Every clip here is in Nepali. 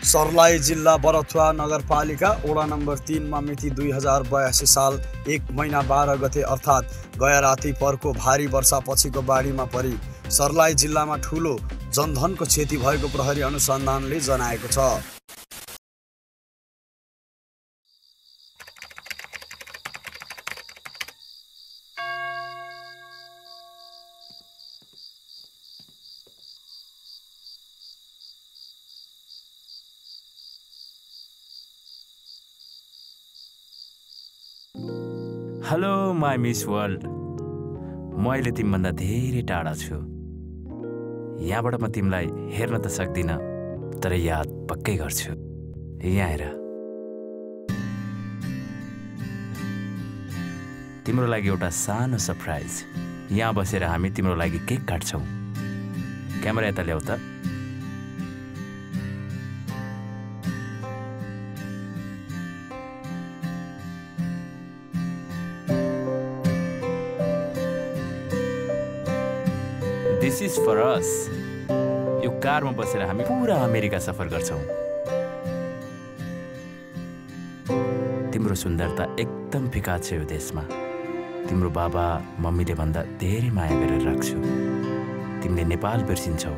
सर्लाही जिल्ला बरथुवा नगरपालिका वडा नम्बर 3 मा मिति 2082 साल 1 महिना 12 गते अर्थात् गया राति पर्को भारी वर्षा पछिको बाढीमा परि सर्लाही जिल्लामा ठूलो जनधनको क्षति भएको प्रहरी अनुसन्धानले जनाएको छ। हेलो माई मिस वर्ल्ड, म अहिले तिमीभन्दा धेरै टाढा छु। यहाँबाट म तिमीलाई हेर्न त सक्दिनँ, तर याद पक्कै गर्छु। यहाँ हेर, तिम्रो लागि एउटा सानो सरप्राइज। यहाँ बसेर हामी तिम्रो लागि केक काट्छौँ। क्यामेरा यता ल्याऊ त। This is for us. यो कारमा बसेर हामी पुरा अमेरिका सफर गर्छौँ। तिम्रो सुन्दरता एकदम फिका छ यो देशमा। तिम्रो बाबा मम्मीले भन्दा धेरै माया गरेर राख्छु। तिमीले नेपाल बिर्सिन्छौ।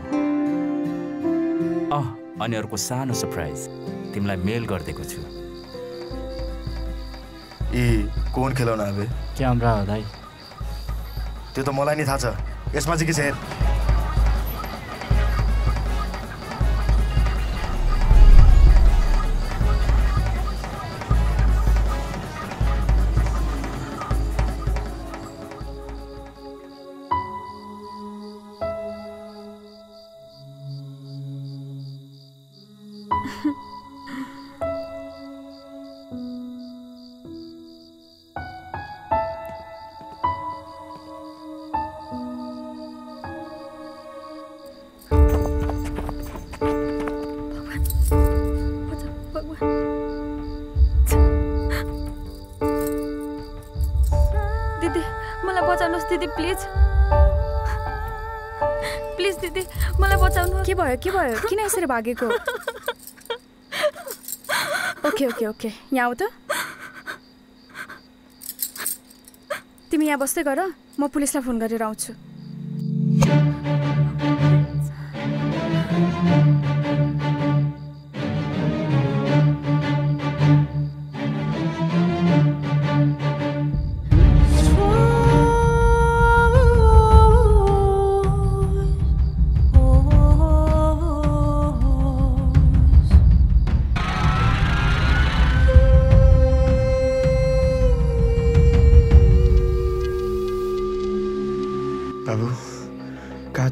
अनि अर्को सानो सरप्राइज तिमीलाई मेल गरिदिएको छु। कौन खेलौना बे? क्यामेरा हो दाइ। त्यो त मलाई नि थाहा छ। यसमा चाहिँ के छ हेर। दिदी प्लिज प्लिज दिदी मलाई बचाउनु। के भयो किन यसरी भागेको? ओके ओके ओके यहाँ आऊ त। तिमी यहाँ बस्दै गर, म पुलिसलाई फोन गरेर आउँछु।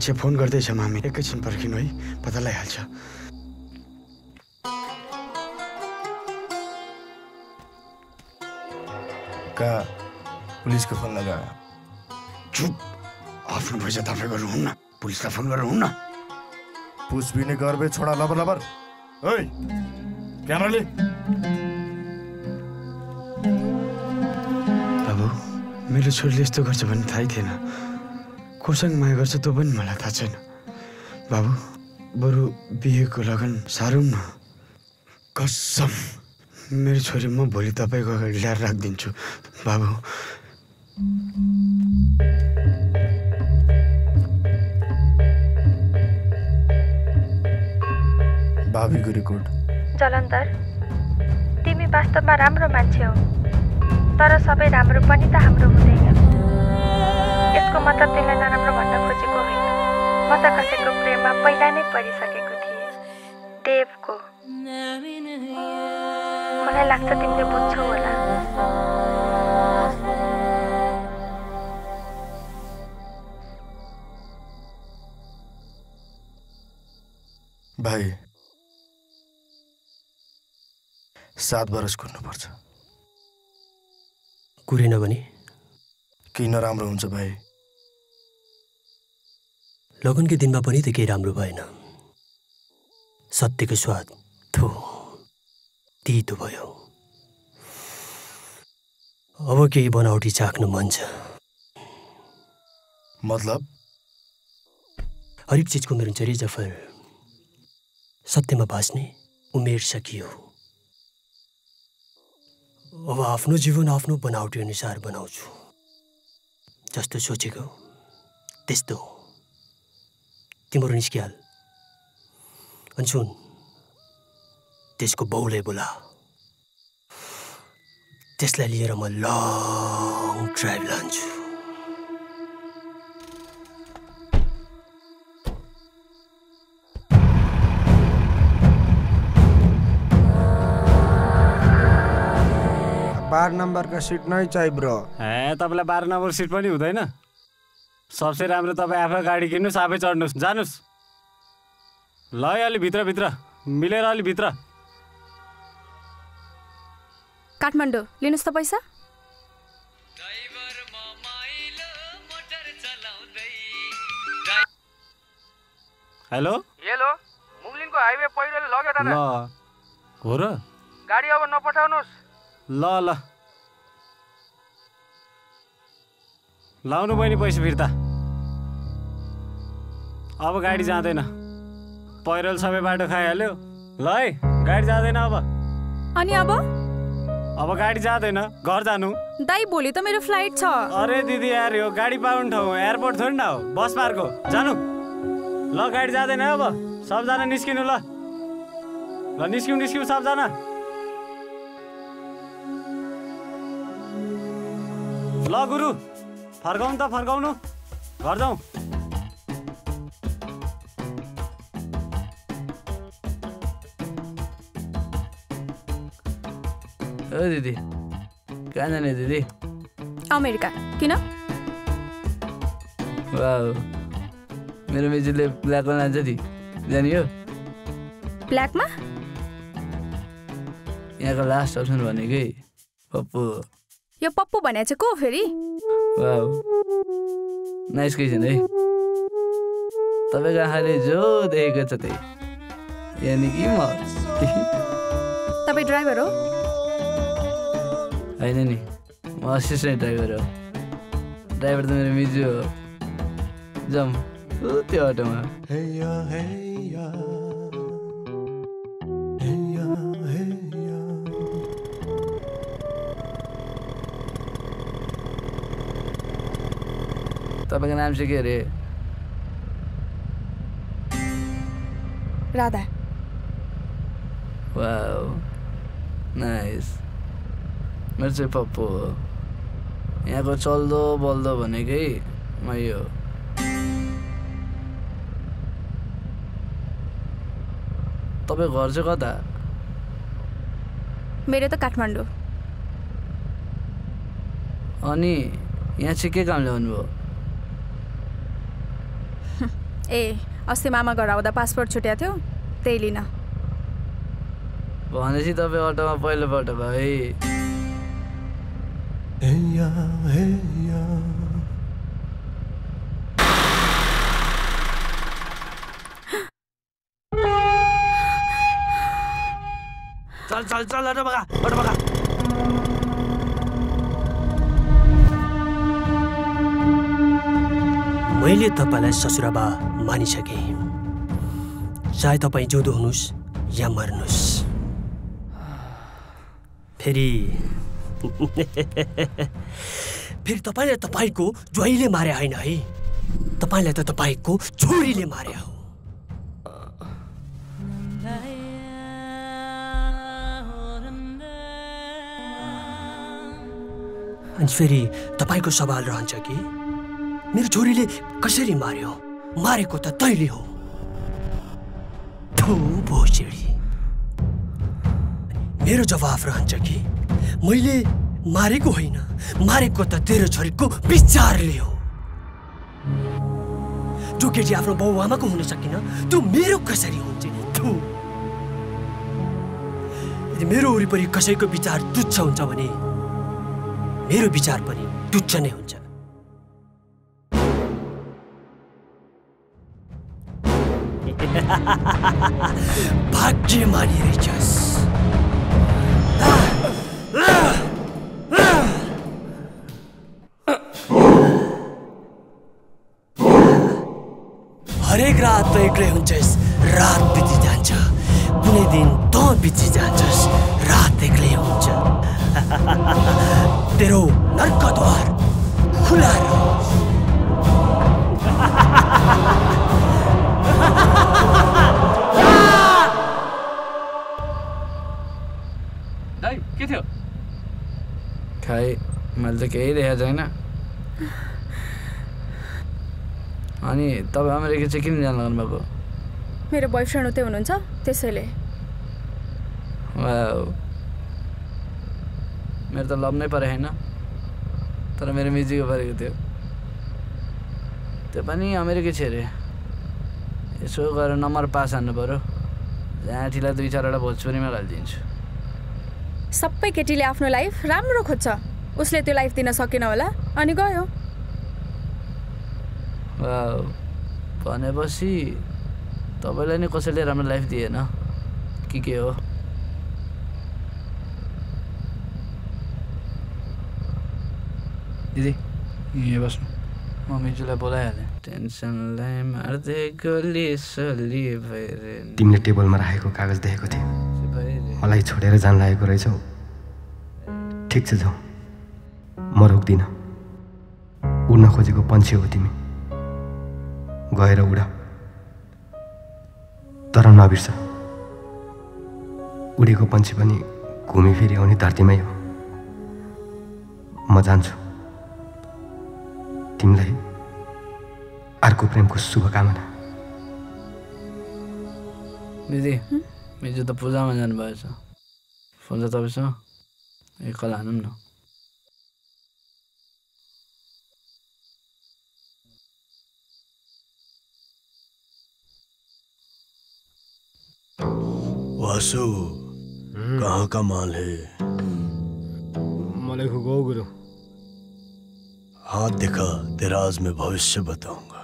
फोन गर्दैछ मामी, एकैछिन पर्खिनु है, पत्ता लगाइहाल्छ। कहाँ पुलिसको फोन लगा? चुप, आफ्नो पैसा तपाईँ गर्नु हुन्न, पुलिसलाई फोन गर्नु हुन्न। पुछबिने गर्बे छोडा लबर लबर। ओइ क्यामेरा ले। बाबु, मेरो छोरीले यस्तो गर्छ भन्ने थाहै थिएन। कोसँग माया गर्छ त्यो पनि मलाई थाहा छैन। बाबु, बरु बिहेको लगन सारौँ न। कसम, मेरो छोरी म भोलि तपाईँको अगाडि ल्याएर राखिदिन्छु। बाबु, भावीको रिकर्ड। जलन्धर, तिमी वास्तवमा राम्रो मान्छे हो, तर सबै राम्रो पनि त हाम्रो हुँदैन। यसको मतलब तिमीलाई नराम्रो भन्न खोजेको होइन। म त कसैको प्रेममा पहिला नै परिसकेको थिएँ, देवको। मलाई लाग्छ तिमीले बुझ्छौ होला। भाइ, 7 बरस कुर्नुपर्छ। कुरेन भने केही नराम्रो हुन्छ भाइ। लगनकै दिनमा पनि त केही राम्रो भएन। सत्यको स्वाद थो तीतो भयो। अब केही बनावटी चाख्नु मन छ। मतलब हरेक चिजको मेरो जरी जफर सत्यमा बाँच्ने उमेर सकियो। अब आफ्नो जीवन आफ्नो बनावटी अनुसार बनाउँछु। जस्तो सोचेको त्यस्तो तिम्रो निस्किहाल। अनि सुन, त्यसको बाउलाई बोला। त्यसलाई लिएर म लङ ड्राइभ लान्छु। बार नंबर का सीट नहीं चाहिए ब्रो। तपाईँलाई 12 नम्बर सिट पनि हुँदैन। सबसे राम्रो तपाईँ आफै गाडी किन्नुहोस्, आफै चढ्नुहोस्, जानुहोस्। ल अलि भित्र मिलेर अलि भित्र। काठमाडौँ लिनुहोस् त पैसा। हेलो हेलो, मुगलिनको हाईवे पहिरोले लग्यो दादा। ल हो र? गाडी अब नपठाउनुहोस्। ल लाउनु बहिनी पैसा फिर्ता। अब गाडी जाँदैन, पहिरोले सबै बाटो खाइहाल्यो। ल है, गाडी जाँदैन अब। अनि अब गाडी जाँदैन, घर जानु। दाइ भोलि त मेरो फ्लाइट छ। अरे दिदी यार, यो गाडी पाउने ठाउँ एयरपोर्ट थोरै न हो, बस पार्क हो, जानु। ल गाडी जाँदैन अब, सबजना निस्किनु। ल निस्किनु सबजना। ल गुरु फर्काउनु, घर जाउँ। ओ दिदी, कहाँ जाने दिदी? अमेरिका। किन? वाउ, मेरो मेजुले ब्ल्याकमा लान्छ नि, जानियो? ब्ल्याकमा? यहाँको लास्ट अप्सन भनेकै पप्पू। यो पप्पू भने चाहिँ को फेरि? वाउ, नाइस क्वेसन है। तपाईँको आँखाले जो देखेको छ त्यही, यानि कि म। तपाईँ ड्राइभर हो? होइन नि, म असिस्टेन्ट ड्राइभर हो। ड्राइभर त मेरो मिजु हो। जाउँ त्यो अटोमा। तपाईँको नाम चाहिँ के अरे? राधा। Wow, nice. मेरो चाहिँ पप्पू हो। यहाँको चल्दो बल्दो भनेकै म यो। तपाईँ घर चाहिँ कता? मेरो त काठमाडौँ। अनि यहाँ चाहिँ के काम ल्याउनु भयो? ए, अस्ति मामा घर आउँदा पासपोर्ट छुट्याएको थियो, त्यही लिन। भनेपछि तपाईँ अटोमा पहिलोपटक है? चल अटो बगा। मैले तपाईँलाई ससुराबा मानिसकेँ, चाहे तपाईँ जिउँदो हुनुहोस् या मर्नुहोस्। फेरि तपाईँलाई तपाईँको ज्वाइँले मारे होइन है, तपाईँलाई त तपाईँको छोरीले मारे हो। अनि फेरि तपाईँको सवाल रहन्छ कि मेरो छोरीले कसरी मार्यो? मारेको त तैँले हो। थु भोसडी। मेरो जवाफ रहन्छ कि मैले मारेको होइन, मारेको त तेरो छोरीको विचारले हो। जो केटी आफ्नो बाउ आमाको हुन सकिन, त्यो मेरो कसरी हुन्छ? थु। यदि मेरो वरिपरि कसैको विचार तुच्छ हुन्छ भने मेरो विचार पनि तुच्छ नै हुन्छ। भाग्यमानी रहेछस्। हरेक रात त एक्लै हुन्छस्, रात बिति जान्छ, पुनः आउने दिन तँ बिची जान्छस्, रात एक्लै हुन्छ। तेरो नर्कद्वार खुला रहोस्। दाइ के थियो? खाइ मैले त केही देखाएको छैन। अनि तपाईँ अमेरिका चाहिँ किन जानु लाग्नु भएको? मेरो बोयफ्रेन्ड उतै हुनुहुन्छ त्यसैले। मेरो त लभ नै परे होइन, तर मेरो मिजीको परेको थियो। त्यो पनि अमेरिकै छ अरे। यसो गरेर नम्बर पास हान्नु पऱ्यो। जाँठीलाई 2-4वटा भोजपुरीमा हालिदिन्छु। सबै केटीले आफ्नो लाइफ राम्रो खोज्छ, उसले त्यो लाइफ दिन सकेन होला अनि गयो। भनेपछि तपाईँलाई नि कसैले राम्रो लाइफ दिएन कि के हो? दिदी यहाँ बस्नु, म मिजुलाई बोलाइहालेँ। टेन्सनलाई मार्दै गोली सोली भएर। तिमीले टेबलमा राखेको कागज देखेको थिएँ, मलाई छोडेर जान लागेको रहेछौ। ठिक छ जाऊ, म रोक्दिनँ। उड्न खोजेको पन्छी हो तिमी, गएर उड, तर नबिर्स उडेको पन्छी पनि घुमी फेरि आउने धरतीमै हो। म जान्छु। तिमीलाई अर्को प्रेमको शुभकामना। दिदी मिजु त पूजामा जानुभएछ, फोन त तपाईँसँग एकल हानौँ न। वासु कहाँ का माल है? मलाई गो गुरु। हाथ दिखा, तेरा आज मैं भविष्य बताऊंगा।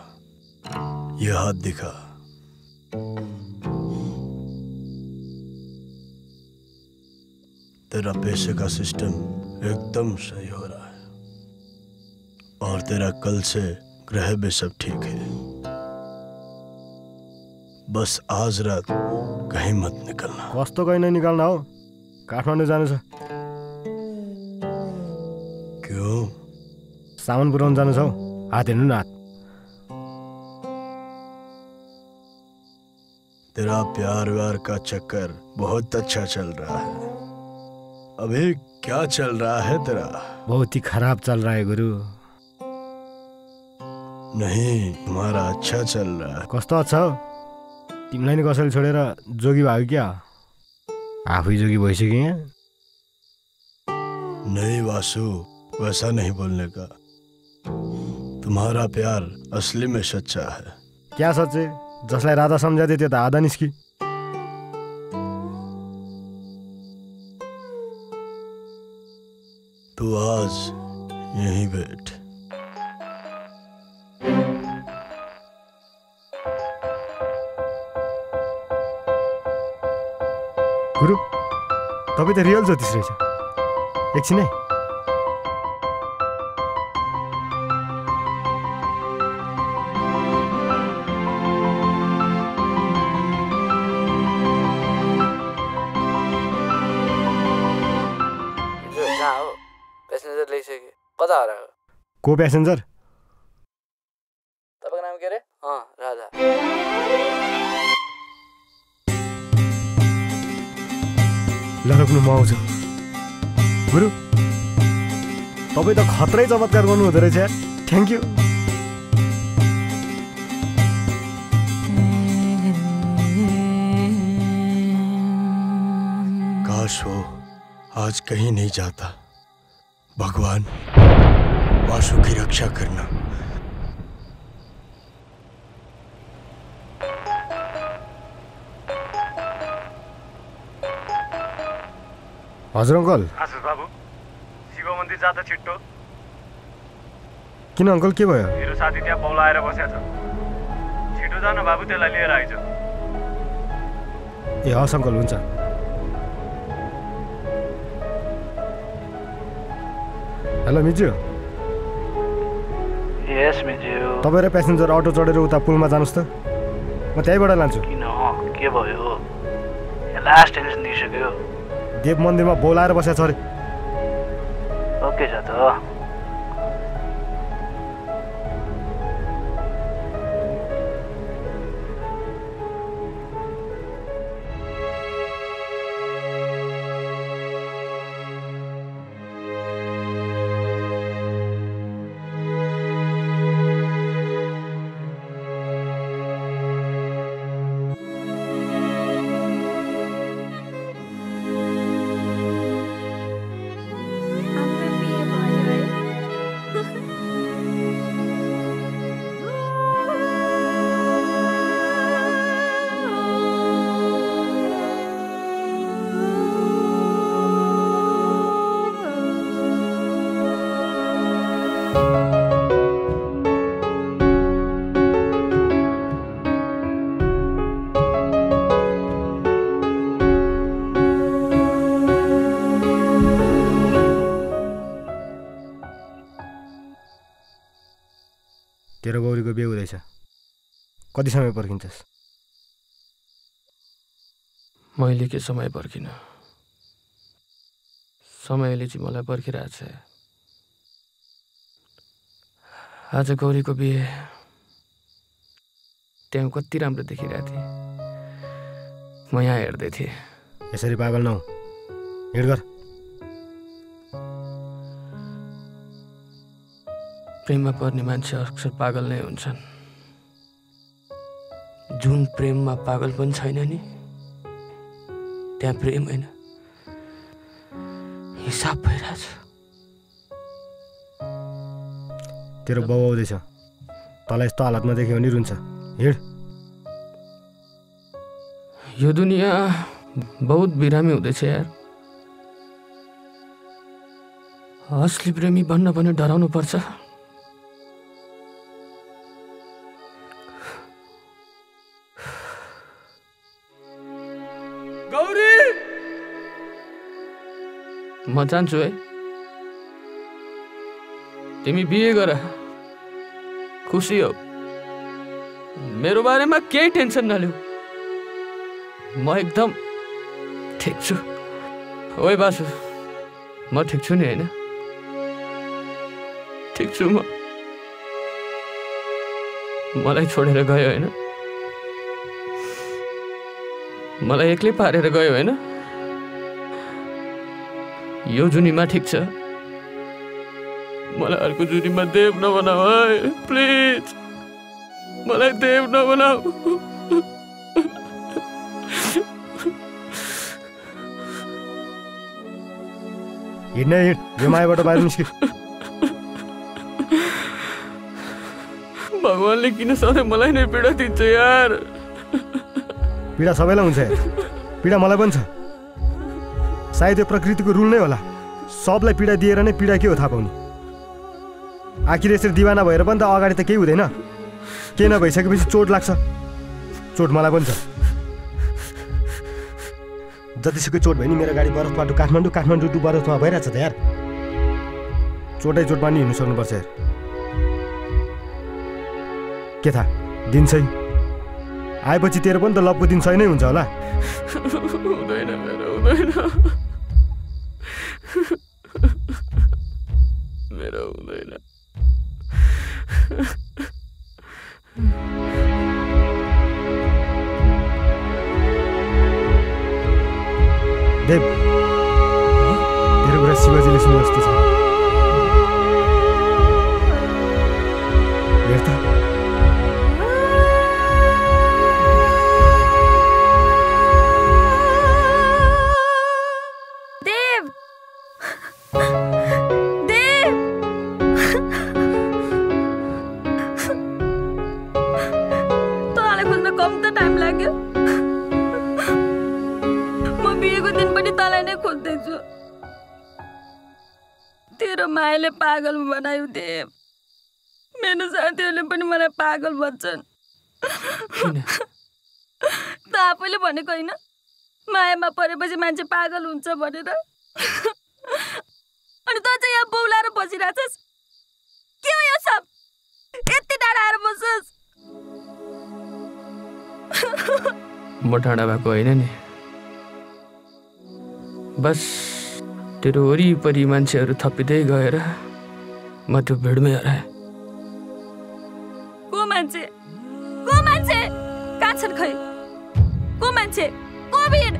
ये हाथ दिखा। तेरा पैसे का सिस्टम एकदम सही हो रहा है और तेरा कल से ग्रह भी सब ठीक है। बस आज रात कहीं मत निकलना। कस्तो कहीं नहीं निकलना हो, काठमाडौँ जानु छ। क्यों? सामान पुऱ्याउन जानु छ। हात हेर्नु न, हात। तेरा प्यार व्यार का चक्कर बहुत अच्छा चल रहा है। अभी क्या चल रहा है तेरा? बहुत ही खराब चल रहा है गुरु। नहीं, तुम्हारा अच्छा चल रहा है। कस्तो अच्छा हो? तिमीलाई नि कसैले छोडेर जोगी भयो क्या? आफै जोगी भइसक्यो यहाँ। नहीं वासु, वैसा नहीं बोलने का। तुम्हारा प्यार असली में सच्चा है। क्या सच्चे? जसलाई राधा सम्झाथे त्यो त आधा निस्की। तू आज यहीं बैठ। गुरु तपाईँ त रियल ज्योतिष रहेछ। एकछिन है। कता हरायो? को प्यासेन्जर? तपाईँको नाम के अरे? राधा। ल रोक्नु, म आउँछु। गुरु तपाईँ त खत्रै चमत्कार गर्नु हुँदो रहेछ। Thank you. काश वो आज कहीं नहीं जाता। भगवान वासु की रक्षा करना। हजुर अङ्कल। आशिष बाबु, शिव मन्दिर जाँदा छिट्टो। किन अङ्कल, के भयो? मेरो साथी त्यहाँ पौलाएर बसेको छ। छिटो जान बाबु, त्यसलाई लिएर आइज। ए हस् अङ्कल, हुन्छ। हेलो मिजु। यस मिजु। तपाईँ र प्यासेन्जर अटो चढेर उता पुलमा जानुहोस् त, म त्यहीँबाट लान्छु। किन, के भयो? हेर लास्ट टेन्सन दिइसक्यो। देव मन्दिरमा बोलाएर बसेको छ अरे। ओके छ त। तेरो गौरीको बिहे हुँदैछ, कति समय पर्खिन्छस्? मैले के समय पर्खिन, समयले चाहिँ मलाई पर्खिरहेछ। आज गौरीको बिहे त्यहाँ कति राम्रो देखिरहेको थिएँ, म यहाँ हेर्दै थिएँ। यसरी पागल नहौ, हिँड गर। प्रेममा पर्ने मान्छे अक्सर पागल नै हुन्छन्। जुन प्रेममा पागल पनि छैन नि त्यहाँ प्रेम होइन, हिसाब भइरहेछ। तेरो बाउ आउँदैछ, तँलाई यस्तो हालतमा देख्यो भने रुन्छ। हिँड। यो दुनियाँ बहुत बिरामी हुँदैछ यार। असली प्रेमी बन्न पनि डराउनु पर्छ। म जान्छु है, तिमी बिहे गर, खुसी हो। मेरो बारेमा केही टेन्सन नलिऊ, म एकदम ठिक छु। ओए बासु, म ठिक छु नि होइन? ठिक छु म। मलाई छोडेर गयो होइन, मलाई एक्लै पारेर गयो होइन? यो जुनीमा ठिक छ, मलाई अर्को जुनीमा देव नबनाऊ है, प्लिज। मलाई देव नबनाऊ। हिँड्न हिँड, यो मायाबाट बाहिर निस्कि। भगवानले किन सधैँ मलाई नै पीडा दिन्छ यार? पीडा सबैलाई हुन्छ, पीडा मलाई पनि छ। सायद यो प्रकृतिको रुल नै होला, सबलाई पीडा दिएर नै पीडा के हो थाहा पाउने। आखिर यसरी दिवाना भएर पनि त अगाडि त केही हुँदैन, केही नभइसकेपछि चोट लाग्छ। चोट मलाई पनि छ। जतिसुकै चोट भयो नि, मेरो गाडी बरफबाट काठमाडौँ, काठमाडौँ टु बरफमा भइरहेछ त यार। चोटै चोटमा नि हिँड्नु सक्नुपर्छ यार। के थाहा, दिन छैन आएपछि तेरो पनि त लभको दिन छैनै हुन्छ होला। हुँदैन मेरो, हुँदैन मेरो, हुँदैन। देव, तेरो कुरा शिवजीले सुने जस्तो छ। हेर त, तेरो मायाले पागल बनायो देव। मेरो साथीहरूले पनि मलाई पागल भन्छन्। त आफैले भनेको होइन, मायामा परेपछि मान्छे पागल हुन्छ भनेर। अनि त चाहिँ यहाँ बौलाएर बसिरहेछस्। के हो यो सब? यति टाढा आएर बस्छस्। म टाढा भएको होइन नि, बस तेरो वरिपरि मान्छेहरू थपिँदै गएर म त्यो भिडमै हराएँ। को मान्छे कहाँ छन् खै? को मान्छे को भिड?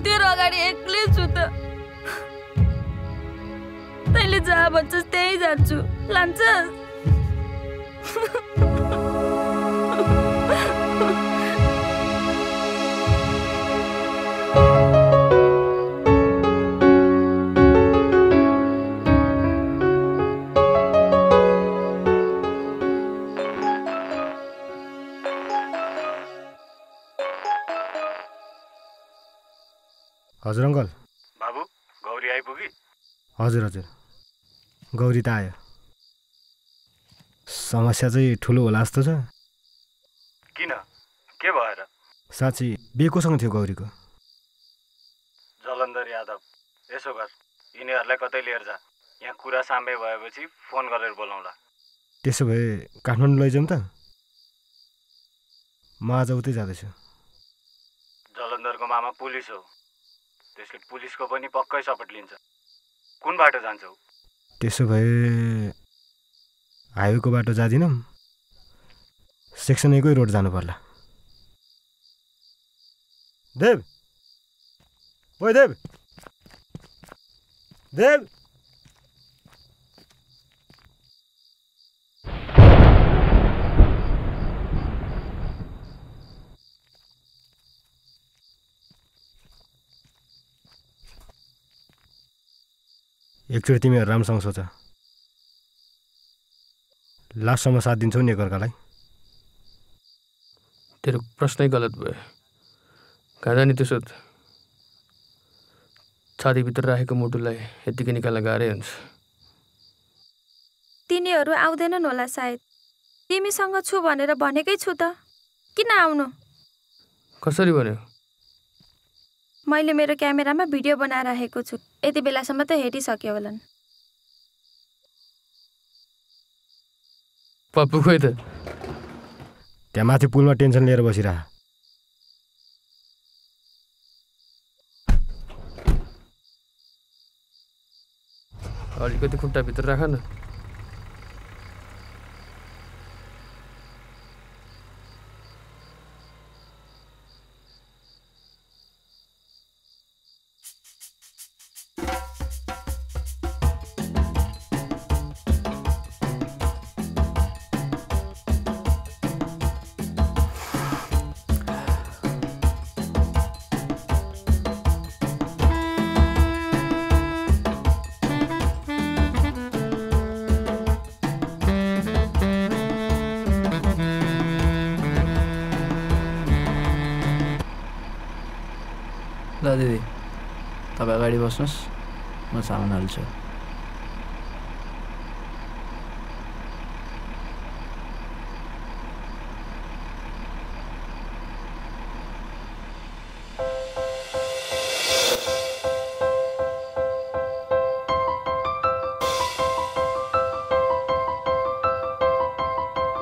तेरो अगाडि एक्लै छु त। तैँले जहाँ भन्छस् त्यही जान्छु, लान्छस्? हजुर अङ्कल। बाबु गौरी आइपुगी? हजुर गौरी त आयो। समस्या चाहिँ ठुलो होला जस्तो छ। किन, के भएर? साँच्ची बिहे कोसँग थियो गौरीको? जलन्धर यादव। यसो गर, यिनीहरूलाई कतै लिएर जा। यहाँ कुरा साम्य भएपछि फोन गरेर बोलाउँला। त्यसो भए काठमाडौँ लैजाउँ त? म आज उतै जाँदैछु। जलन्धरको मामा पुलिस हो, त्यसले पुलिसको पनि पक्कै सपोर्ट लिन्छ। कुन बाटो जान्छौ? त्यसो भए हाइवेको बाटो जाँदिनँ, सेक्सन 1 रोड जानु पर्ला। देव, ओइ देव, देव। एकचोटि तिमीहरू राम्रोसँग सोच, लास्टसम्म साथ दिन्छौ नि एकअर्कालाई। तेरो प्रश्नै गलत भयो। कहाँ जाने त्यसो? छातीभित्र राखेको मुटुलाई यत्तिकै निकाल्न गाह्रै हुन्छ। तिनीहरू आउँदैनन् होला सायद। तिमीसँग छु भनेर भनेकै छु त, किन आउनु? कसरी भन्यो? मैले मेरो क्यामेरामा भिडियो बनाएर राखेको छु, यति बेलासम्म त हेरिसक्यो होलान्। पप्पु खोइ त? त्यहाँ माथि पुलमा टेन्सन लिएर बसिरह। अलिकति खुट्टाभित्र राख न। ल दिदी, तपाईँ अगाडि बस्नुहोस्, म सामान हाल्छु।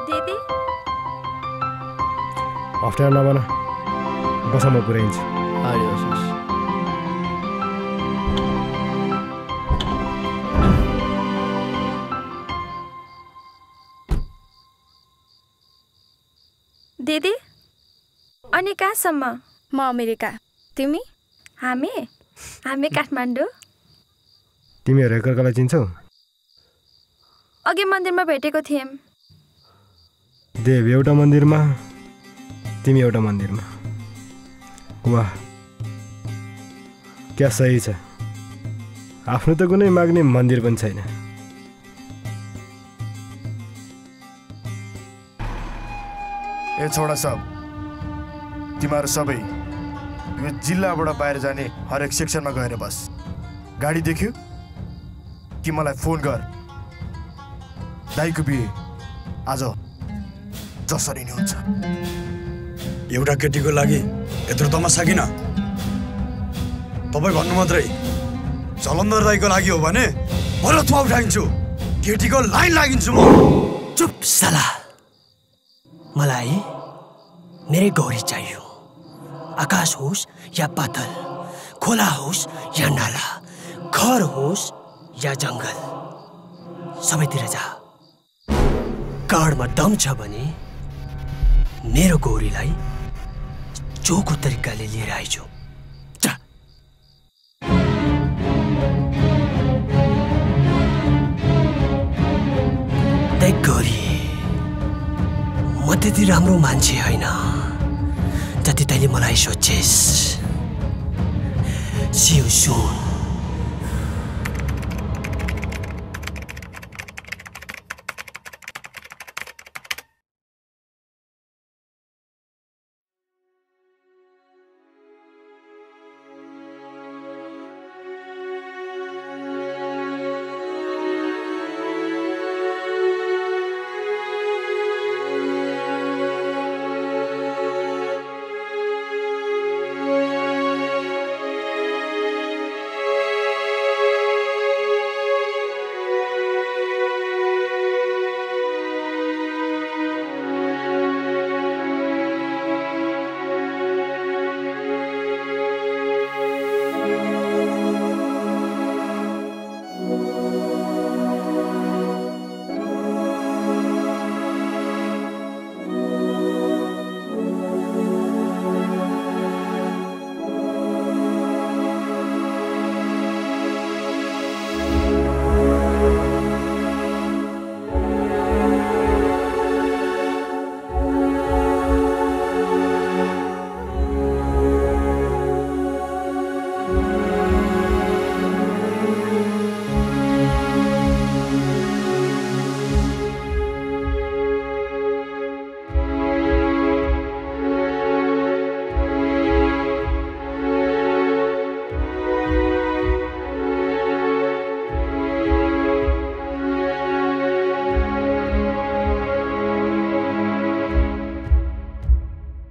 दिदी अप्ठ्यारो नबना, बस म पुऱ्याइन्छु। अगाडि बस्नुहोस्। दिदी, अनि कहाँसम्म? म अमेरिका, तिमी? हामी काठमाडौँ। तिमीहरू एकअर्कालाई चिन्छौ? अघि मन्दिरमा भेटेको थियौँ। देव एउटा मन्दिरमा, तिमी एउटा मन्दिरमा। वाह, क्या सही छ। आफ्नो त कुनै माग्ने मन्दिर पनि छैन। ए छोडा सब, तिमीहरू सबै यो जिल्लाबाट बाहिर जाने हरेक सेक्सनमा गएर बस। गाडी देख्यो कि मलाई फोन गर। दाइको बिहे आज जसरी नै हुन्छ। एउटा केटीको लागि यत्रो तमसा किन? तपाईँ भन्नु मात्रै, जलन्धर दाइको लागि हो भने म रथुवा उठाइन्छु, केटीको लाइन लागिन्छु म। चुप साला, मलाई मेरै गौरी चाहियो। आकाश होस् या पातल, खोला होस् या नाला, घर होस् या जङ्गल, सबैतिर जा। काँडमा दम छ भने मेरो गौरीलाई चोखो तरिकाले लिएर आइजो। जा। देख गौरी, म त्यति राम्रो मान्छे होइन जति तैँले मलाई सोचेस्। See you soon.